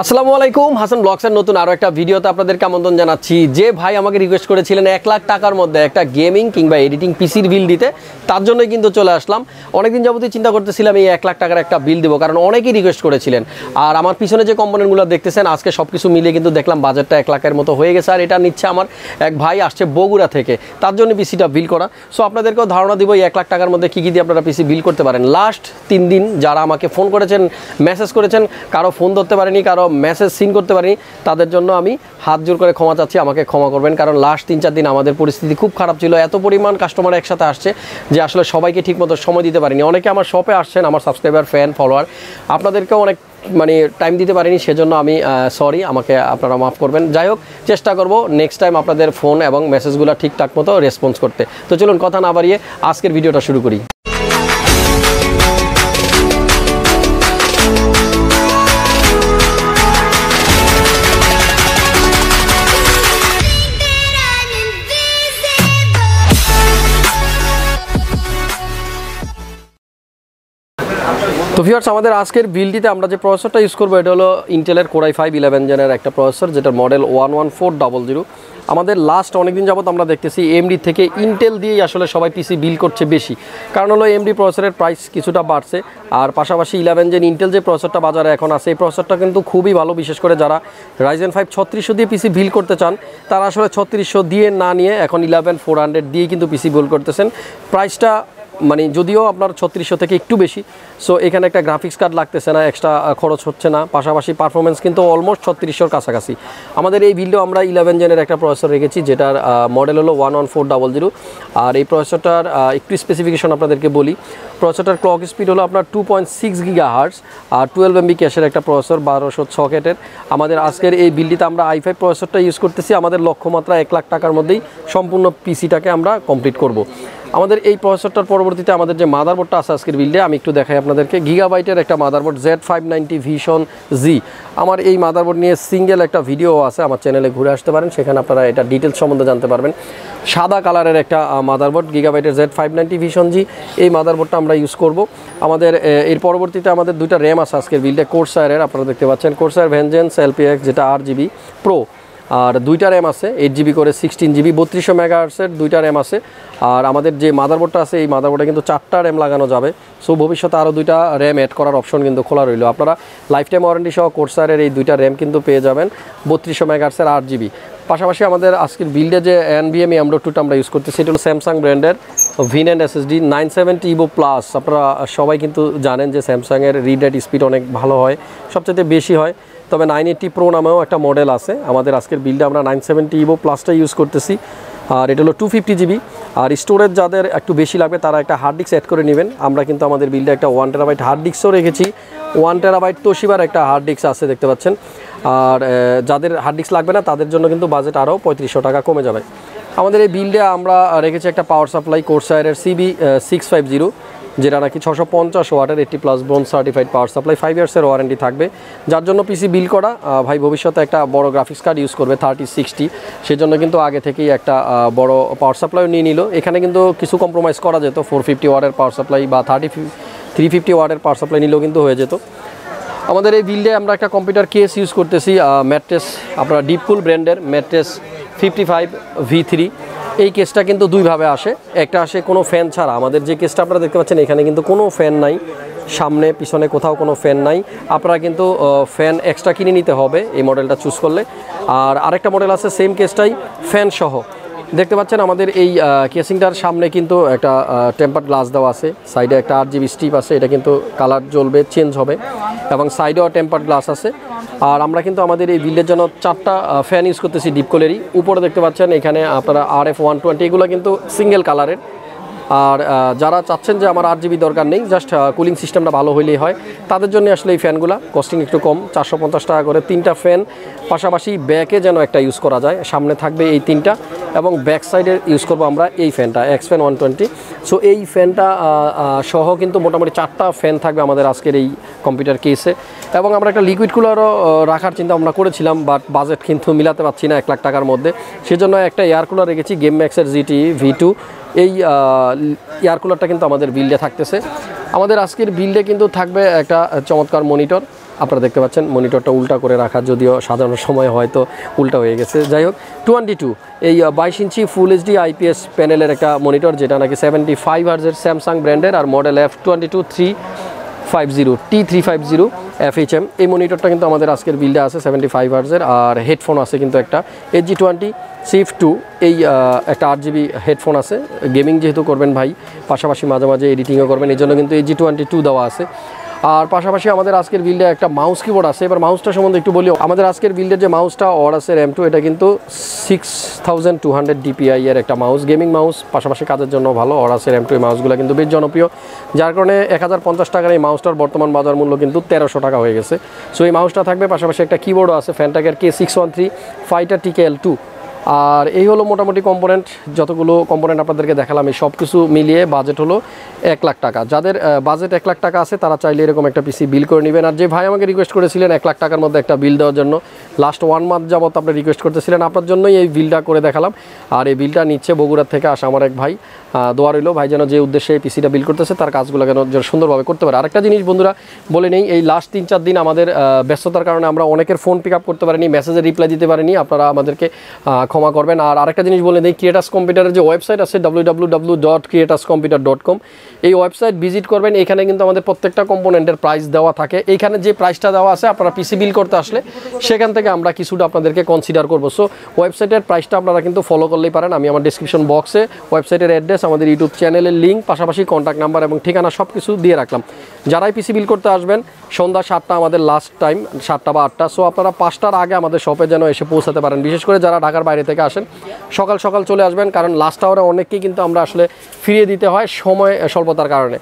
আসসালামু আলাইকুম, হাসান ব্লগসের নতুন আরও একটা ভিডিওতে আপনাদেরকে আমন্ত্রণ জানাচ্ছি। যে ভাই আমাকে রিকোয়েস্ট করেছিলেন 1 লাখ টাকার মধ্যে একটা গেমিং কিংবা এডিটিং পিসির বিল দিতে, তার জন্যই কিন্তু চলে আসলাম। অনেকদিন যাবতই চিন্তা করতেছিলাম এই 1 লাখ টাকার একটা বিল দেবো, কারণ অনেকেই রিকোয়েস্ট করেছিলেন। আর আমার পিছনে যে কম্পোনেন্টগুলো দেখতেছেন আজকে সব কিছু মিলিয়ে কিন্তু দেখলাম বাজেটটা 1 লাখের মতো হয়ে গেছে। আর এটা নিচ্ছে আমার এক ভাই, আসছে বগুড়া থেকে, তার জন্য পিসিটা বিল করা। সো আপনাদেরকেও ধারণা দিব এই 1 লাখ টাকার মধ্যে কী কী দিয়ে আপনারা পিসি বিল করতে পারেন। লাস্ট 3 দিন যারা আমাকে ফোন করেছেন, মেসেজ করেছেন, কারো ফোন ধরতে পারেনি, কারো মেসেজ সিন করতে পারিনি, তাদের জন্য আমি হাত জোর করে ক্ষমা চাচ্ছি, আমাকে ক্ষমা করবেন। কারণ লাস্ট 3-4 দিন আমাদের পরিস্থিতি খুব খারাপ ছিল। এত পরিমাণ কাস্টমার একসাথে আসছে যে আসলে সবাইকে ঠিকমতো সময় দিতে পারিনি। অনেকে আমার শপে আসছেন, আমার সাবস্ক্রাইবার, ফ্যান, ফলোয়ার, আপনাদেরকেও অনেক টাইম দিতে পারিনি, সেজন্য আমি সরি, আমাকে আপনারা মাফ করবেন। যাই হোক, চেষ্টা করব নেক্সট টাইম আপনাদের ফোন এবং মেসেজগুলো ঠিকঠাক মতো রেসপন্স করতে। তো চলুন কথা না বাড়িয়ে আজকের ভিডিওটা শুরু করি। তো ভিউয়ার্স, আমাদের আজকের বিলটিতে আমরা যে প্রসেসরটা ইউজ করবো এটা হলো ইন্টেলের কোর i5 11 জেনের একটা প্রসেসর, যেটার মডেল 11400। আমাদের লাস্ট অনেকদিন যাবত আমরা দেখতেছি এমডি থেকে ইন্টেল দিয়েই আসলে সবাই পিসি বিল করছে বেশি। কারণ হলো এমডি প্রসেসরের প্রাইস কিছুটা বাড়ছে, আর পাশাপাশি 11 জেন ইন্টেল যে প্রসেসরটা বাজারে এখন আছে, এই প্রসেসরটা কিন্তু খুবই ভালো। বিশেষ করে যারা Ryzen 5 3600 দিয়ে পিসি বিল করতে চান, তারা আসলে 3600 দিয়ে না নিয়ে এখন 11400 দিয়ে কিন্তু পিসি বিল করতেছেন। প্রাইসটা যদিও আপনার 3600 থেকে একটু বেশি। সো এখানে একটা গ্রাফিক্স কার্ড লাগতেছে না, এক্সট্রা খরচ হচ্ছে না, পাশাপাশি পারফরমেন্স কিন্তু অলমোস্ট 3600-র কাছাকাছি। আমাদের এই বিল্ডেও আমরা 11 জেনের একটা প্রসেসর রেখেছি, যেটার মডেল হলো 11400। আর এই প্রসেসরটার একটু স্পেসিফিকেশন আপনাদেরকে বলি। প্রসেসরটার ক্লক স্পিড হলো আপনার 2.6 GHz, আর 12 MB ক্যাশের একটা প্রসেসর, 1200 সকেটের। আমাদের আজকের এই বিল্ডিতে আমরা i5 প্রসেসরটা ইউজ করতেছি। আমাদের লক্ষ্যমাত্রা 1 লাখ টাকার মধ্যেই সম্পূর্ণ পিসিটাকে আমরা কমপ্লিট করব। আমাদের এই প্রসেসরটার পরবর্তীতে আমাদের যে মাদারবোর্ডটা আছে আজকের বিল্ডে, আমি একটু দেখাই আপনাদেরকে। গিগাবাইটের একটা মাদারবোর্ড Z590 Vision Z। আমার এই মাদারবোর্ড নিয়ে সিঙ্গেল একটা ভিডিও আছে, আমার চ্যানেলে ঘুরে আসতে পারেন, সেখানে আপনারা এটা ডিটেলস সম্বন্ধে জানতে পারবেন। সাদা কালারের একটা মাদারবোর্ড, গিগাবাইটের Z590 Vision Z, এই মাদারবোর্ডটা আমরা ইউজ করব। আমাদের এর পরবর্তীতে আমাদের 2টা র্যাম আছে আজকের বিল্ডে, কোর্সায়ারের, আপনারা দেখতে পাচ্ছেন কোর্সায়ার ভেঞ্জেন্স LPX, যেটা 8GB প্রো। আর 2টা র্যাম আছে, 8GB করে 16GB, 3200 MHz-এর 2টা র্যাম আছে। আর আমাদের যে মাদারবোর্ডটা আছে, এই মাদারবোর্ডে কিন্তু 4টা র্যাম লাগানো যাবে। সো ভবিষ্যতে আরও 2টা র্যাম অ্যাড করার অপশন কিন্তু খোলা রইল। আপনারা লাইফ টাইম ওয়ারেন্টি সহ কোর্সায়ারের এই 2টা র্যাম কিন্তু পেয়ে যাবেন, 3200 MHz-এর 8GB। পাশাপাশি আমাদের আজকের বিল্ডে যে NVMe M.2টা আমরা ইউজ করতেছি, সেটা হলো স্যামসাং ব্র্যান্ডের V9 SSD 970 EVO Plus। আপনারা সবাই কিন্তু জানেন যে স্যামসাংয়ের রিড রাইট স্পিড অনেক ভালো হয়, সবচেয়ে বেশি হয়। তবে 980 Pro নামেও একটা মডেল আছে। আমাদের আজকের বিল্ডে আমরা 970 EVO Plusটা ইউজ করতেছি, আর এটা হলো 250GB। আর স্টোরেজ যাদের একটু বেশি লাগবে তারা একটা হার্ড ডিস্ক অ্যাড করে নেবেন। আমরা কিন্তু আমাদের বিল্ডে একটা 1 TB হার্ড ডিস্কও রেখেছি। 1 TB তোশিবার একটা হার্ড ডিস্ক আছে, দেখতে পাচ্ছেন। আর যাদের হার্ড ডিস্ক লাগবে না তাদের জন্য কিন্তু বাজেট আরও 3500 টাকা কমে যাবে। আমাদের এই বিল্ডে আমরা রেখেছি একটা পাওয়ার সাপ্লাই, কোর্সায়ারের CB650, যেটা নাকি 650 ওয়াটের 80+ ব্রোঞ্জ সার্টিফাইড পাওয়ার সাপ্লাই, 5 ইয়ার্সের ওয়ারেন্টি থাকবে। যার জন্য পিসি বিল করা ভাই ভবিষ্যতে একটা বড় গ্রাফিক্স কার্ড ইউজ করবে 3060, সেজন্য কিন্তু আগে থেকেই একটা বড় পাওয়ার সাপ্লাইও নিয়ে নিল। এখানে কিন্তু কিছু কম্প্রোমাইজ করা যেত, 450 ওয়াটের পাওয়ার সাপ্লাই বা 350 ওয়াটের পাওয়ার সাপ্লাই নিলেও কিন্তু হয়ে যেত। আমাদের এই বিল্ডে আমরা একটা কম্পিউটার কেস ইউজ করতেছি, ম্যাট্রেস আপনারা ডিপকুল ব্র্যান্ডের ম্যাট্রেস 55 V3। এই কেসটা কিন্তু দুইভাবে আসে, একটা আসে কোনো ফ্যান ছাড়া। আমাদের যে কেসটা আপনারা দেখতে পাচ্ছেন এখানে কিন্তু কোনো ফ্যান নাই, সামনে পিছনে কোথাও কোনো ফ্যান নাই। আপনারা কিন্তু ফ্যান এক্সট্রা কিনে নিতে হবে এই মডেলটা চুজ করলে। আর আরেকটা মডেল আছে সেম কেসটাই ফ্যান সহ, দেখতে পাচ্ছেন। আমাদের এই কেসিংটার সামনে কিন্তু একটা টেম্পার্ড গ্লাস দেওয়া আছে, সাইডে একটা 8GB স্ট্রিপ আছে, এটা কিন্তু কালার জ্বলবে, চেঞ্জ হবে, এবং সাইডেও টেম্পার্ড গ্লাস আছে। আর আমরা কিন্তু আমাদের এই বিল্ডের জন্য 4টা ফ্যান ইউজ করতেছি ডিপকোলেরই। উপরে দেখতে পাচ্ছেন এখানে আপনারা RF120, এগুলো কিন্তু সিঙ্গেল কালারের। আর যারা চাচ্ছেন যে আমার 8GB দরকার নেই, জাস্ট কুলিং সিস্টেমটা ভালো হইলেই হয়, তাদের জন্য আসলে এই ফ্যানগুলো কস্টিং একটু কম, 450 টাকা করে 3টা ফ্যান। পাশাপাশি ব্যাকে যেন একটা ইউজ করা যায়, সামনে থাকবে এই 3টা, এবং ব্যাক সাইডে ইউজ করবো আমরা এই ফ্যানটা X-Fan 120। সো এই ফ্যানটা সহ কিন্তু মোটামুটি 4টা ফ্যান থাকবে আমাদের আজকের এই কম্পিউটার কেসে। এবং আমরা একটা লিকুইড কুলারও রাখার চিন্তা ভাবনা করেছিলাম, বাট বাজেট কিন্তু মিলাতে পারছি না 1 লাখ টাকার মধ্যে, সেজন্য একটা এয়ার কুলার রেখেছি, গেম ম্যাক্সের GT V2। এই এয়ার কুলারটা কিন্তু আমাদের বিল্ডে থাকতেছে। আমাদের আজকের বিল্ডে কিন্তু থাকবে একটা চমৎকার মনিটর, আপনারা দেখতে পাচ্ছেন মনিটরটা উল্টা করে রাখা, যদিও সাধারণ সময় হয়তো উল্টা হয়ে গেছে। যাই হোক 22 এই 22 ইঞ্চি ফুল এইচডি আইপিএস প্যানেলের একটা মনিটর, যেটা নাকি 75 হার্জের স্যামসাং ব্র্যান্ডের, আর মডেল T350 FHM। এই মনিটরটা কিন্তু আমাদের আজকের বিল্ডে আছে 75 হার্জের, আর হেডফোন আছে কিন্তু একটা HG20 Shift 2, এই একটা 8GB হেডফোন আছে। গেমিং যেহেতু করবেন ভাই, পাশাপাশি মাঝে মাঝে এডিটিংও করবেন, এই জন্য কিন্তু HG22 দেওয়া আছে। আর পাশাপাশি আমাদের আজকের বিল্ডে একটা মাউস কিবোর্ড আছে। এবার মাউসটা সম্বন্ধে একটু বলি, আমাদের আজকের বিল্ডের যে মাউসটা অরাসের M2, এটা কিন্তু 6200 DPI এর একটা মাউস, গেমিং মাউস, পাশাপাশি কাজের জন্য ভালো। অরাসের M2 এই মাউসগুলো কিন্তু বেশ জনপ্রিয়, যার কারণে 1050 টাকার এই মাউসটার বর্তমান বাজার মূল্য কিন্তু 1300 টাকা হয়ে গেছে। সো এই মাউসটা থাকবে, পাশাপাশি একটা কিবোর্ডও আছে ফ্যানটাকের K613 ফাইটার TKL2। আর এই হলো মোটামুটি কম্পোনেন্ট, যতগুলো কম্পোনেন্ট আপনাদেরকে দেখালাম, এই সব কিছু মিলিয়ে বাজেট হলো 1 লাখ টাকা। যাদের বাজেট 1 লাখ টাকা আছে তারা চাইলে এরকম একটা পিসি বিল করে নেবেন। আর যে ভাই আমাকে রিকোয়েস্ট করেছিলেন 1 লাখ টাকার মধ্যে একটা বিল দেওয়ার জন্য, লাস্ট 1 মান্থ যাবত আপনি রিকোয়েস্ট করতেছিলেন, আপনার জন্যই এই বিলটা করে দেখালাম। আর এই বিলটা নিচ্ছে বগুড়ার থেকে আসা আমার এক ভাই, দোয়া রইল ভাই যেন যে উদ্দেশ্যে এই পিসিটা বিল করতেছে তার কাজগুলো যেন সুন্দরভাবে করতে পারে। আরেকটা জিনিস বন্ধুরা বলে নেই, এই লাস্ট 3-4 দিন আমাদের ব্যস্ততার কারণে আমরা অনেকের ফোন পিক আপ করতে পারিনি, মেসেজে রিপ্লাই দিতে পারিনি, আপনারা আমাদেরকে ক্ষমা করবেন। আর আরেকটা জিনিস বলে নেই, ক্রিয়েটাস কম্পিউটারের যে ওয়েবসাইট আছে www.creatuscomputer.com, এই ওয়েবসাইট ভিজিট করবেন। এখানে কিন্তু আমাদের প্রত্যেকটা কম্পোনেন্টের প্রাইস দেওয়া থাকে। এইখানে যে প্রাইসটা দেওয়া আছে, আপনারা পিসি বিল করতে আসলে সেখান থেকে আমরা কিছুটা আপনাদেরকে কনসিডার করবো। সো ওয়েবসাইটের প্রাইসটা আপনারা কিন্তু ফলো করলেই পারেন। আমি আমার ডিসক্রিপশন বক্সে ওয়েবসাইটের অ্যাড্রেস, আমাদের ইউটিউব চ্যানেলের লিঙ্ক, পাশাপাশি কন্ট্যাক্ট নাম্বার এবং ঠিকানা সব কিছু দিয়ে রাখলাম। যারাই পিসি বিল করতে আসবেন, সন্ধ্যা 7টা আমাদের লাস্ট টাইম, 7টা বা 8টা। সো আপনারা 5টার আগে আমাদের শপে যেন এসে পৌঁছাতে পারেন। বিশেষ করে যারা ঢাকার বাইরে থেকে আসেন, সকাল সকাল চলে আসবেন, কারণ লাস্ট আওয়ারে অনেককেই কিন্তু আমরা আসলে ফিরিয়ে দিতে হয় সময় স্বল্পতার কারণে।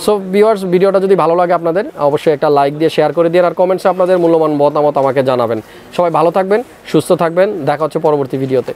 সো ভিউয়ার্স, ভিডিওটা যদি ভালো লাগে আপনাদের, অবশ্যই একটা লাইক দিয়ে শেয়ার করে দিন, আর কমেন্টসে আপনাদের মূল্যবান মতামত আমাকে জানাবেন। সবাই ভালো থাকবেন, সুস্থ থাকবেন, দেখা হচ্ছে পরবর্তী ভিডিওতে।